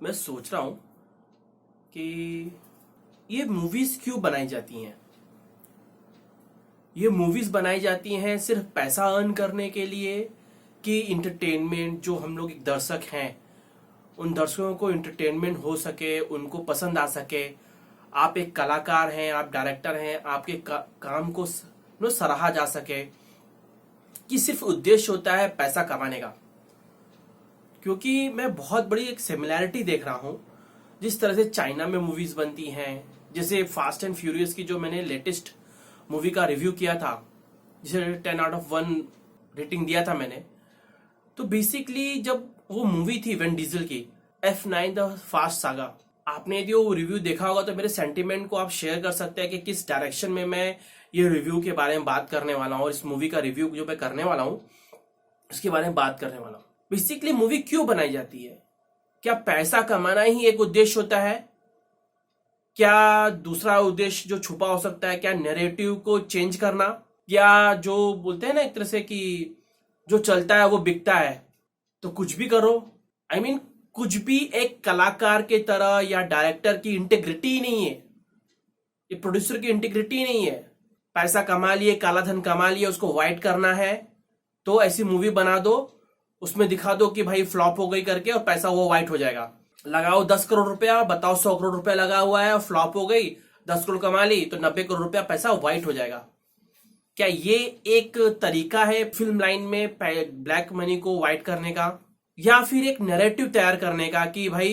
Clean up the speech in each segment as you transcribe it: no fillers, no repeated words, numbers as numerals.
मैं सोच रहा हूं कि ये मूवीज क्यों बनाई जाती हैं। ये मूवीज बनाई जाती हैं सिर्फ पैसा अर्न करने के लिए कि इंटरटेनमेंट, जो हम लोग एक दर्शक हैं उन दर्शकों को इंटरटेनमेंट हो सके, उनको पसंद आ सके। आप एक कलाकार हैं, आप डायरेक्टर हैं, आपके काम को सराहा जा सके, कि सिर्फ उद्देश्य होता है पैसा कमाने का। क्योंकि मैं बहुत बड़ी एक सिमिलैरिटी देख रहा हूं जिस तरह से चाइना में मूवीज बनती हैं। जैसे फास्ट एंड फ्यूरियस की जो मैंने लेटेस्ट मूवी का रिव्यू किया था, जिसे 10/1 रेटिंग दिया था मैंने, तो बेसिकली जब वो मूवी थी वेन डीजल की F9 द फास्ट सागा, आपने यदि वो रिव्यू देखा होगा तो मेरे सेंटीमेंट को आप शेयर कर सकते हैं कि किस डायरेक्शन में मैं ये रिव्यू के बारे में बात करने वाला हूँ और इस मूवी का रिव्यू जो मैं करने वाला हूँ उसके बारे में बात करने वाला हूँ। बेसिकली मूवी क्यों बनाई जाती है? क्या पैसा कमाना ही एक उद्देश्य होता है? क्या दूसरा उद्देश्य जो छुपा हो सकता है? क्या नैरेटिव को चेंज करना, या जो बोलते हैं ना एक तरह से कि जो चलता है वो बिकता है, तो कुछ भी करो। I mean, कुछ भी एक कलाकार के तरह या डायरेक्टर की इंटीग्रिटी नहीं है, ये प्रोड्यूसर की इंटीग्रिटी नहीं है। पैसा कमा लिए, काला धन कमा लिए, उसको वाइट करना है तो ऐसी मूवी बना दो, उसमें दिखा दो कि भाई फ्लॉप हो गई करके, और पैसा वो वाइट हो जाएगा। लगाओ 10 करोड़ रुपया, बताओ 100 करोड़ रुपया लगा हुआ है और फ्लॉप हो गई, 10 करोड़ कमा ली तो 90 करोड़ रुपया पैसा वाइट हो जाएगा। क्या ये एक तरीका है फिल्म लाइन में ब्लैक मनी को वाइट करने का, या फिर एक नैरेटिव तैयार करने का कि भाई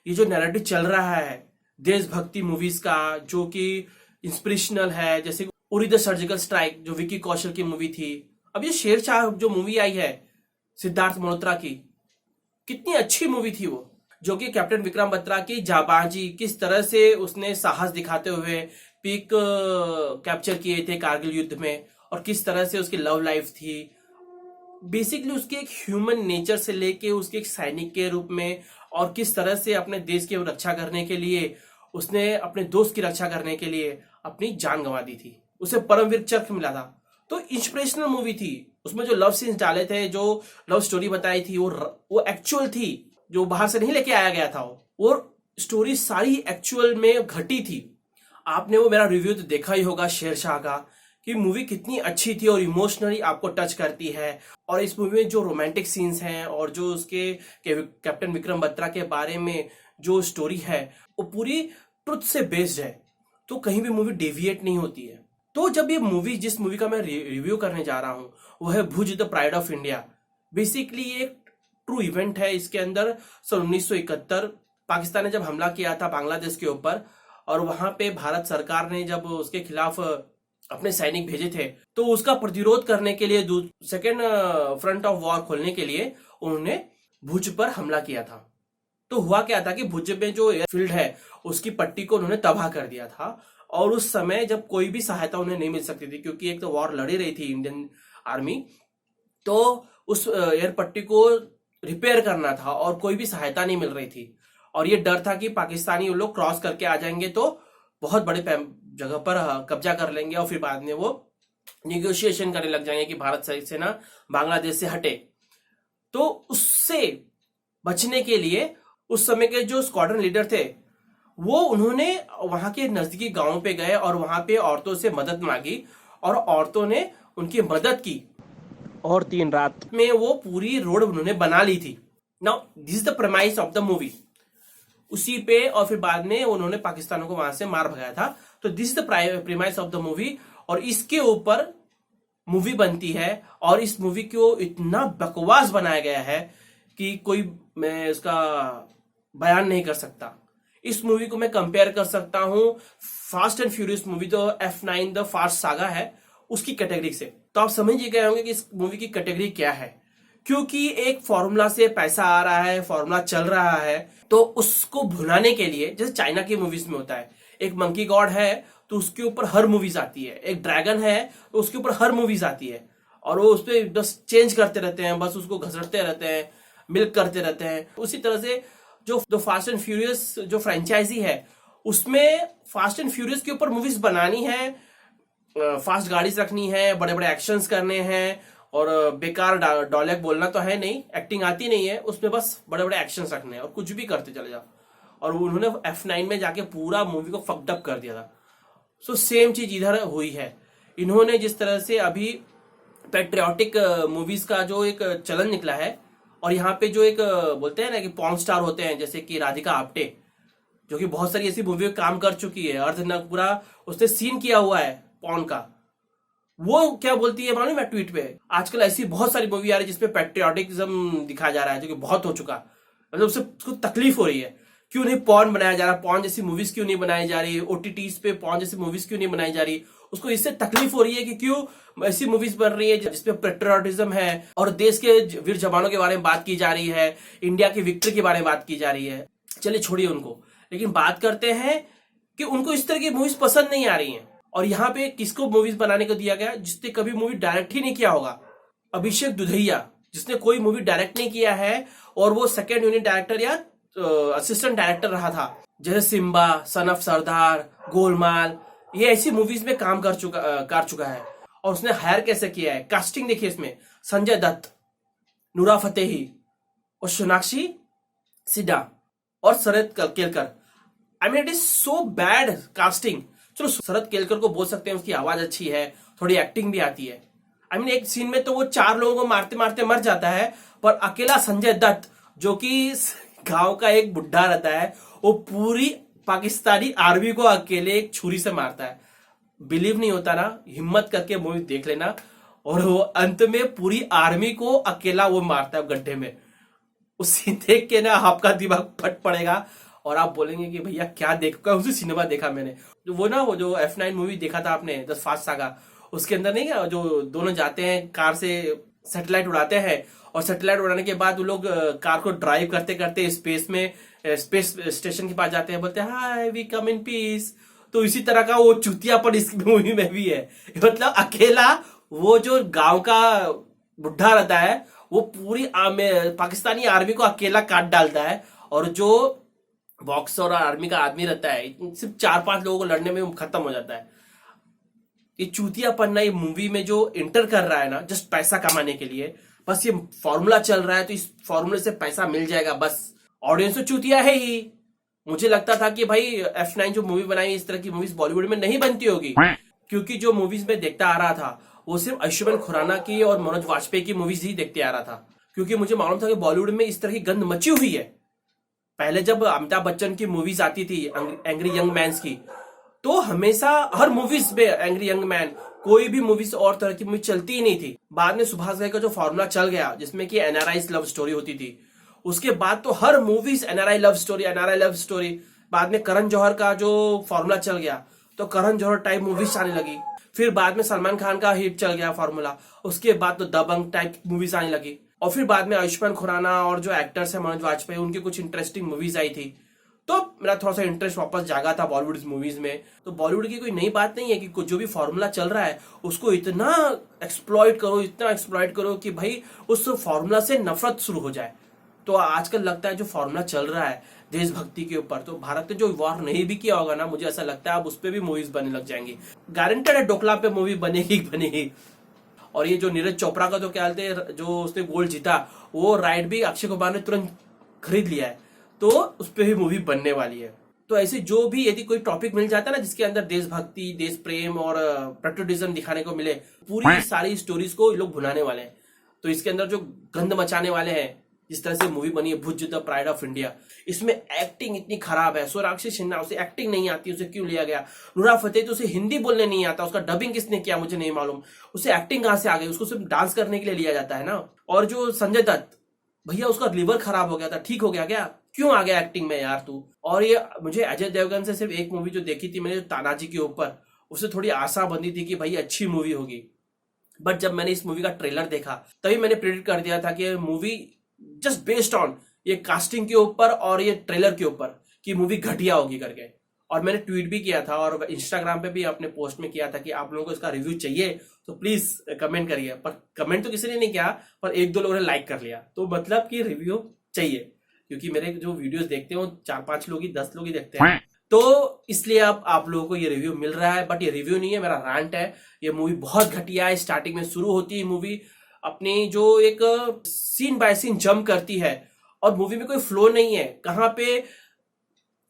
ये जो नैरेटिव चल रहा है देशभक्ति मूवीज का, जो कि इंस्पिरेशनल है, जैसे उरी द सर्जिकल स्ट्राइक जो विकी कौशल की मूवी थी, अब ये शेरशाह जो मूवी आई है सिद्धार्थ मल्होत्रा की, कितनी अच्छी मूवी थी वो, जो कि कैप्टन विक्रम बत्रा की जाबाजी, किस तरह से उसने साहस दिखाते हुए पीक कैप्चर किए थे कारगिल युद्ध में, और किस तरह से उसकी लव लाइफ थी। बेसिकली उसके एक ह्यूमन नेचर से लेके उसके एक सैनिक के रूप में, और किस तरह से अपने देश की रक्षा करने के लिए, उसने अपने दोस्त की रक्षा करने के लिए अपनी जान गंवा दी थी, उसे परमवीर चक्र मिला था। तो इंस्पिरेशनल मूवी थी। उसमें जो लव सीन्स डाले थे, जो लव स्टोरी बताई थी, वो एक्चुअल थी, जो बाहर से नहीं लेके आया गया था। वो स्टोरी सारी एक्चुअल में घटी थी। आपने वो मेरा रिव्यू तो देखा ही होगा शेरशाह का, कि मूवी कितनी अच्छी थी और इमोशनली आपको टच करती है। और इस मूवी में जो रोमांटिक सीन्स हैं और जो उसके कैप्टन विक्रम बत्रा के बारे में जो स्टोरी है वो पूरी ट्रुथ से बेस्ड है, तो कहीं भी मूवी डेविएट नहीं होती है। तो जब ये मूवी, जिस मूवी का मैं रिव्यू करने जा रहा हूं वो है Bhuj the pride of India. Basically एक ट्रू इवेंट है। इसके अंदर सन 1971 पाकिस्तान ने जब हमला किया था बांग्लादेश के ऊपर, और वहां पे भारत सरकार ने जब उसके खिलाफ अपने सैनिक भेजे थे, तो उसका प्रतिरोध करने के लिए, सेकेंड फ्रंट ऑफ वॉर खोलने के लिए उन्होंने भुज पर हमला किया था। तो हुआ क्या था कि भुज में जो एयरफील्ड है उसकी पट्टी को उन्होंने तबाह कर दिया था, और उस समय जब कोई भी सहायता उन्हें नहीं मिल सकती थी, क्योंकि एक तो वॉर लड़ी रही थी इंडियन आर्मी, तो उस एयर पट्टी को रिपेयर करना था और कोई भी सहायता नहीं मिल रही थी। और ये डर था कि पाकिस्तानी लोग क्रॉस करके आ जाएंगे तो बहुत बड़े जगह पर कब्जा कर लेंगे, और फिर बाद में वो निगोशिएशन करने लग जाएंगे कि भारत सेना बांग्लादेश से हटे। तो उससे बचने के लिए उस समय के जो स्क्वाड्रन लीडर थे वो उन्होंने वहां के नजदीकी गांवों पे गए और वहां पे औरतों से मदद मांगी, और औरतों ने उनकी मदद की, और 3 रात में वो पूरी रोड उन्होंने बना ली थी। Now this is the premise of the movie. उसी पे, और फिर बाद में उन्होंने पाकिस्तानियों को वहां से मार भगाया था। तो this is the premise of the movie, और इसके ऊपर मूवी बनती है। और इस मूवी को इतना बकवास बनाया गया है कि मैं इसका बयान नहीं कर सकता। इस मूवी को मैं कंपेयर कर सकता हूं फास्ट एंड फ्यूरियस मूवी, तो F9 द फास्ट सागा है, उसकी कैटेगरी से। तो आप समझ ही गए होंगे कि इस मूवी की कैटेगरी क्या है। क्योंकि एक फॉर्मूला से पैसा आ रहा है, फॉर्मूला चल रहा है, तो उसको भुनाने के लिए, जैसे चाइना की मूवीज में होता है, एक मंकी गॉड है तो उसके ऊपर हर मूवीज आती है, एक ड्रैगन है तो उसके ऊपर हर मूवीज आती है, और वो उस पर बस चेंज करते रहते हैं, बस उसको घसड़ते रहते हैं, मिल्क करते रहते हैं। उसी तरह से जो फास्ट एंड फ्यूरियस जो फ्रेंचाइजी है, उसमें फास्ट एंड फ्यूरियस के ऊपर मूवीज बनानी है, फास्ट गाड़ी रखनी है, बड़े बड़े एक्शंस करने हैं, और बेकार डायलॉग बोलना तो है नहीं, एक्टिंग आती नहीं है उसमें, बस बड़े बड़े एक्शंस रखने हैं और कुछ भी करते चले जाओ। और उन्होंने F9 में जाके पूरा मूवी को फक्ड अप कर दिया था। सो सेम चीज इधर हुई है। इन्होंने जिस तरह से अभी पेट्रियाटिक मूवीज का जो एक चलन निकला है, और यहाँ पे जो एक बोलते हैं ना कि पॉर्न स्टार होते हैं, जैसे कि राधिका आप्टे, जो कि बहुत सारी ऐसी मूवी में काम कर चुकी है, अर्धनग्न पूरा उसने सीन किया हुआ है पॉर्न का। वो क्या बोलती है मालूम है ट्वीट पे, आजकल ऐसी बहुत सारी मूवी आ रही है जिसपे पेट्रियाटिज्म दिखाया जा रहा है, जो कि बहुत हो चुका, मतलब उसको तकलीफ हो रही है। क्यों नहीं पॉर्न बनाया जा रहा, पॉर्न जैसी मूवीज क्यों नहीं बनाई जा रही, ओटीटीज पे पॉर्न जैसी मूवीज क्यों नहीं बनाई जा रही, उसको इससे तकलीफ हो रही है कि क्यों ऐसी मूवीज बन रही है जिसपे पेट्रियाटिज्म है और देश के वीर जवानों के बारे में बात की जा रही है, इंडिया की विक्ट्री के बारे में बात की जा रही है। चलिए छोड़िए उनको, लेकिन बात करते हैं कि उनको इस तरह की मूवीज पसंद नहीं आ रही हैं। और यहाँ पे किसको मूवीज बनाने को दिया गया, जिसने कभी मूवी डायरेक्ट ही नहीं किया होगा, अभिषेक दुधैया, जिसने कोई मूवी डायरेक्ट नहीं किया है और वो सेकेंड यूनिट डायरेक्टर या असिस्टेंट डायरेक्टर रहा था, जैसे सिम्बा, सन ऑफ सरदार, गोलमाल, ये ऐसी मूवीज में काम कर चुका है। और उसने हायर कैसे किया है, कास्टिंग देखिए इसमें, संजय दत्त, नूरा फतेही और सोनाक्षी सिन्हा और Sharad Kelkar. I mean it is so bad casting. चलो शरद केलकर को बोल सकते हैं उसकी आवाज अच्छी है, थोड़ी एक्टिंग भी आती है। आई मीन एक सीन में तो वो 4 लोगों को मारते मारते मर जाता है, पर अकेला संजय दत्त जो कि गांव का एक बुढ़ा रहता है, वो पूरी पाकिस्तानी आर्मी को अकेले एक छुरी से मारता है। बिलीव नहीं होता ना, हिम्मत करके मूवी देख लेना। और वो अंत में पूरी आर्मी को अकेला वो मारता है गड्ढे में। उसी देख के ना आपका दिमाग फट पड़ेगा और आप बोलेंगे कि भैया क्या देखा, उसी सिनेमा देखा मैंने। वो जो F9 मूवी देखा था आपने, द फास्ट सागा, उसके अंदर नहीं क्या जो दोनों जाते हैं कार से सैटेलाइट उड़ाते हैं, और सैटेलाइट उड़ाने के बाद वो लोग कार को ड्राइव करते करते स्पेस स्टेशन के पास जाते हैं, बोलते हैं hi we come in peace. तो इसी तरह का वो चुतियापन इस मूवी में भी है। मतलब अकेला वो जो गांव का बुढ़ा रहता है वो पूरी पाकिस्तानी आर्मी को अकेला काट डालता है, और जो बॉक्सर और आर्मी का आदमी रहता है सिर्फ 4-5 लोगों को लड़ने में खत्म हो जाता है। ये चूतियापन ना ये मूवी में जो इंटर कर रहा है ना, जस्ट पैसा कमाने के लिए, बस ये फॉर्मूला चल रहा है तो इस फॉर्मूले से पैसा मिल जाएगा बस। ऑडियंस तो चूतिया है ही। मुझे लगता था कि भाई F9 जो मूवी बनाई, इस तरह की मूवीज बॉलीवुड में नहीं बनती होगी, क्योंकि जो मूवीज में देखता आ रहा था वो सिर्फ आयुष्मान खुराना की और मनोज वाजपेयी की मूवीज ही देखते आ रहा था। क्योंकि मुझे मालूम था कि बॉलीवुड में इस तरह की गंद मची हुई है। पहले जब अमिताभ बच्चन की मूवीज आती थी एंग्री यंग मैन्स की, तो हमेशा हर मूवीज में एंग्री यंग मैन, कोई भी मूवीज और तरह की मूवी चलती ही नहीं थी। बाद में सुभाष घई का जो फॉर्मूला चल गया जिसमें कि एनआरआई लव स्टोरी होती थी, उसके बाद तो हर मूवीज एनआरआई लव स्टोरी। बाद में करण जौहर का जो फॉर्मूला चल गया तो करण जौहर टाइप मूवीज आने लगी। फिर बाद में सलमान खान का हिट चल गया फॉर्मूला, उसके बाद तो दबंग टाइप मूवीज आने लगी। और फिर बाद में आयुष्मान खुराना और जो एक्टर्स है मनोज वाजपेयी, उनकी कुछ इंटरेस्टिंग मूवीज आई थी, तो मेरा थोड़ा सा इंटरेस्ट वापस जागा था बॉलीवुड मूवीज में। तो बॉलीवुड की कोई नई बात नहीं है कि कुछ जो भी फॉर्मूला चल रहा है उसको इतना एक्सप्लॉइट करो कि भाई उस फॉर्मूला से नफरत शुरू हो जाए। तो आजकल लगता है जो फॉर्मूला चल रहा है देशभक्ति के ऊपर, तो भारत ने जो वॉर नहीं भी किया होगा ना, मुझे ऐसा लगता है अब उस पर भी मूवीज बनने लग जाएंगी। गारंटेड है डोकला पे मूवी बनेगी। और ये जो नीरज चोपड़ा का तो क्या कहते हैं, जो उसने गोल्ड जीता, वो राइट भी अक्षय कुमार ने तुरंत खरीद लिया है, तो उस पर भी मूवी बनने वाली है। तो ऐसे जो भी यदि कोई टॉपिक मिल जाता है ना जिसके अंदर देशभक्ति, देश प्रेम और पेट्रियोटिज्म दिखाने को मिले, पूरी सारी स्टोरीज को ये लोग भुनाने वाले हैं। तो इसके अंदर जो गंद मचाने वाले हैं, जिस तरह से मूवी बनी है Bhuj the pride of India, इसमें एक्टिंग इतनी खराब है। सोनाक्षी सिन्हा, उसे एक्टिंग नहीं आती, उसे क्यों लिया गया? नूरा फतेही तो उसे हिंदी बोलने नहीं आता, उसका डबिंग किसने किया मुझे नहीं मालूम, उसे एक्टिंग कहां से आ गई? उसको सिर्फ डांस करने के लिए लिया जाता है ना। और जो संजय दत्त भैया, उसका लिवर खराब हो गया था, ठीक हो गया क्या? क्यों आ गया एक्टिंग में यार तू? और ये मुझे अजय देवगन से सिर्फ एक मूवी जो देखी थी मैंने, तानाजी के ऊपर, उससे थोड़ी आशा बंधी थी कि भाई अच्छी मूवी होगी। बट जब मैंने इस मूवी का ट्रेलर देखा तभी मैंने प्रेडिक्ट कर दिया था कि मूवी जस्ट बेस्ड ऑन ये कास्टिंग के ऊपर और ये ट्रेलर के ऊपर कि मूवी घटिया होगी करके। और मैंने ट्वीट भी किया था और इंस्टाग्राम पे भी अपने पोस्ट में किया था कि आप लोगों को इसका रिव्यू चाहिए तो प्लीज कमेंट करिए। पर कमेंट तो किसी ने नहीं किया, पर 1-2 लोगों ने लाइक कर लिया, तो मतलब कि रिव्यू चाहिए, क्योंकि मेरे जो वीडियोस देखते हैं वो 4-5 लोग ही 10 लोग ही देखते हैं, तो इसलिए अब आप लोगों को ये रिव्यू मिल रहा है। बट ये रिव्यू नहीं है, मेरा रैंट है। ये मूवी बहुत घटिया है। स्टार्टिंग में शुरू होती है मूवी अपनी जो एक सीन बाय सीन जंप करती है और मूवी में कोई फ्लो नहीं है। कहां पे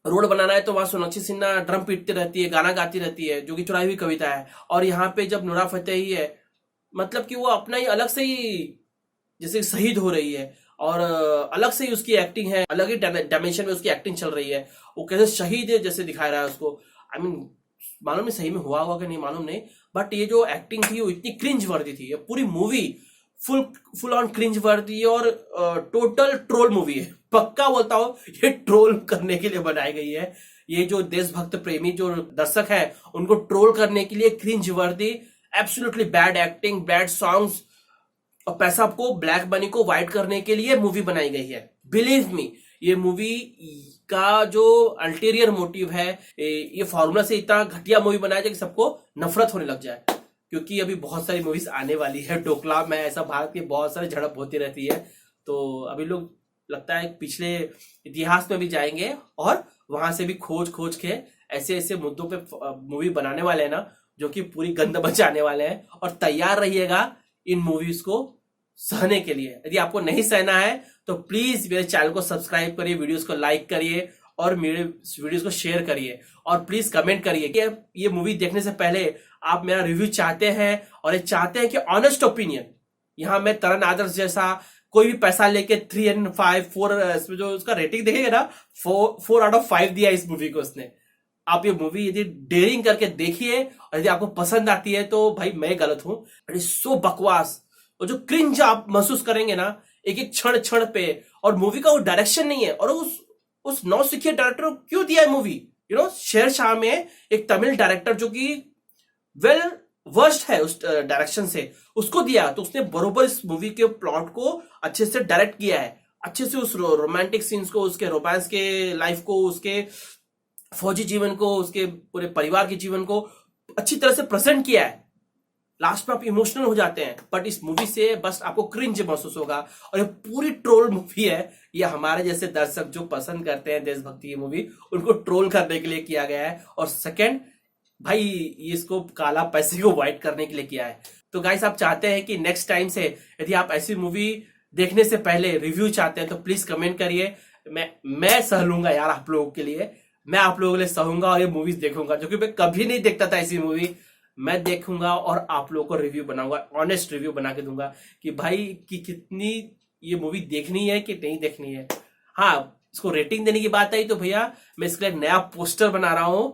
रोड बनाना है तो वहां सोनाक्षी सिन्हा ड्रम पीटती रहती है, गाना गाती रहती है, जो कि चुराई हुई कविता है। और यहाँ पे जब नूरा फतेही है, मतलब कि वो अपना ही अलग से ही जैसे शहीद हो रही है, और अलग से ही उसकी एक्टिंग है, अलग ही डायमेंशन में उसकी एक्टिंग चल रही है। वो कैसे शहीद है जैसे दिखा रहा है उसको। आई मीन मालूम नहीं सही में हुआ होगा कि नहीं, मालूम नहीं, बट ये जो एक्टिंग थी वो इतनी क्रिंज वर्दी थी। ये पूरी movie full full on cringe वर्दी और टोटल ट्रोल मूवी है। पक्का बोलता हूँ ये ट्रोल करने के लिए बनाई गई है। ये जो देशभक्त प्रेमी जो दर्शक है उनको ट्रोल करने के लिए क्रिंज वर्दी, absolutely bad acting, bad songs, और पैसा को ब्लैक मनी को वाइट करने के लिए मूवी बनाई गई है। बिलीव मी, ये मूवी का जो अल्टीरियर मोटिव है, ये फॉर्मूला से इतना घटिया मूवी बनाया जाए कि सबको नफरत होने लग जाए। क्योंकि अभी बहुत सारी मूवीज आने वाली है डोकला में, ऐसा भारत की बहुत सारी झड़प होती रहती है। तो अभी लोग लगता है पिछले इतिहास में भी जाएंगे और वहां से भी खोज खोज के ऐसे ऐसे मुद्दों पे मूवी बनाने वाले हैं ना, जो कि पूरी गंद बचाने वाले हैं। और तैयार रहिएगा इन मूवीज को सहने के लिए। यदि आपको नहीं सहना है तो प्लीज मेरे चैनल को सब्सक्राइब करिए, वीडियोस को लाइक करिए और मेरे वीडियोस को शेयर करिए, और प्लीज कमेंट करिए कि ये मूवी देखने से पहले आप मेरा रिव्यू चाहते हैं, और ये चाहते हैं कि ऑनेस्ट ओपिनियन। यहां मैं तरन आदर्श जैसा कोई भी पैसा लेके 3 and 5 4 इसमें जो उसका रेटिंग देखेंगे ना, 4 out of 5 दिया इस मूवी को उसने। आप ये मूवी यदि डेयरिंग करके देखिए और यदि आपको पसंद आती है तो भाई मैं गलत हूं। सो बकवास, और जो क्रिंज आप महसूस करेंगे ना एक एक क्षण क्षण पे, और मूवी का वो डायरेक्शन नहीं है, और उस नौसिखिए डायरेक्टर को क्यों दिया है मूवी। शेरशाह में एक तमिल डायरेक्टर जो कि वेल वर्स्ट है उस डायरेक्शन से, उसको दिया, तो उसने बरोबर इस मूवी के प्लॉट को अच्छे से डायरेक्ट किया है। अच्छे से उस रोमांटिक सीन्स को, उसके रोमांस के लाइफ को, उसके फौजी जीवन को, उसके पूरे परिवार के जीवन को अच्छी तरह से प्रेजेंट किया है। लास्ट में आप इमोशनल हो जाते हैं, बट इस मूवी से बस आपको क्रिंज महसूस होगा। और ये पूरी ट्रोल मूवी है। ये हमारे जैसे दर्शक जो पसंद करते हैं देशभक्ति की मूवी, उनको ट्रोल करने के लिए किया गया है। और सेकंड भाई इसको काला पैसे को व्हाइट करने के लिए किया है। तो गाइस आप चाहते हैं कि नेक्स्ट टाइम से यदि आप ऐसी मूवी देखने से पहले रिव्यू चाहते हैं तो प्लीज कमेंट करिए। मैं सह लूंगा यार आप लोगों के लिए, मैं आप लोगों के लिए सहूंगा और ये मूवीज देखूंगा, जो कि मैं कभी नहीं देखता था ऐसी मूवी। मैं देखूंगा और आप लोगों को रिव्यू बनाऊंगा, ऑनेस्ट रिव्यू बना के दूंगा कि भाई कि कितनी ये मूवी देखनी है कि नहीं देखनी है। हाँ, इसको रेटिंग देने की बात आई तो भैया मैं इसके लिए नया पोस्टर बना रहा हूं,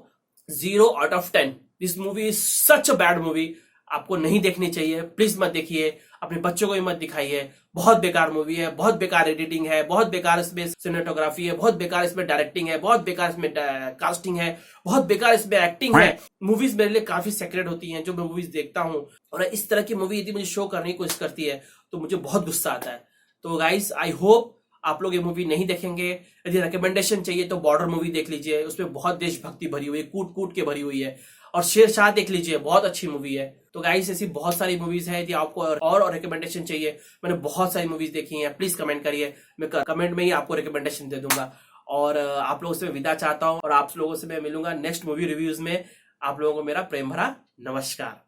0 out of 10। This movie is such a bad movie, आपको नहीं देखनी चाहिए, प्लीज मत देखिए, अपने बच्चों को भी मत दिखाइए। बहुत बेकार मूवी है, बहुत बेकार एडिटिंग है, बहुत बेकार इसमें सिनेमेटोग्राफी है, बहुत बेकार इसमें डायरेक्टिंग है, बहुत बेकार इसमें कास्टिंग है, बहुत बेकार इसमें एक्टिंग है। मूवीज मेरे लिए काफी सेक्रेट होती हैं जो मैं मूवीज देखता हूँ, और इस तरह की मूवी यदि मुझे शो करने की कोशिश करती है तो मुझे बहुत गुस्सा आता है। तो गाइस आई होप आप लोग ये मूवी नहीं देखेंगे। यदि रिकमेंडेशन चाहिए तो बॉर्डर मूवी देख लीजिए, उसमें बहुत देशभक्ति भरी हुई है, कूट कूट के भरी हुई है। और शेरशाह देख लीजिए, बहुत अच्छी मूवी है। तो गाइस ऐसी बहुत सारी मूवीज है, यदि आपको और रिकमेंडेशन चाहिए, मैंने बहुत सारी मूवीज देखी हैं, प्लीज कमेंट करिए, मैं कमेंट में ही आपको रिकमेंडेशन दे दूंगा। और आप लोगों से मैं विदा चाहता हूं, और आप लोगों से मैं मिलूंगा नेक्स्ट मूवी रिव्यूज में। आप लोगों को मेरा प्रेम भरा नमस्कार।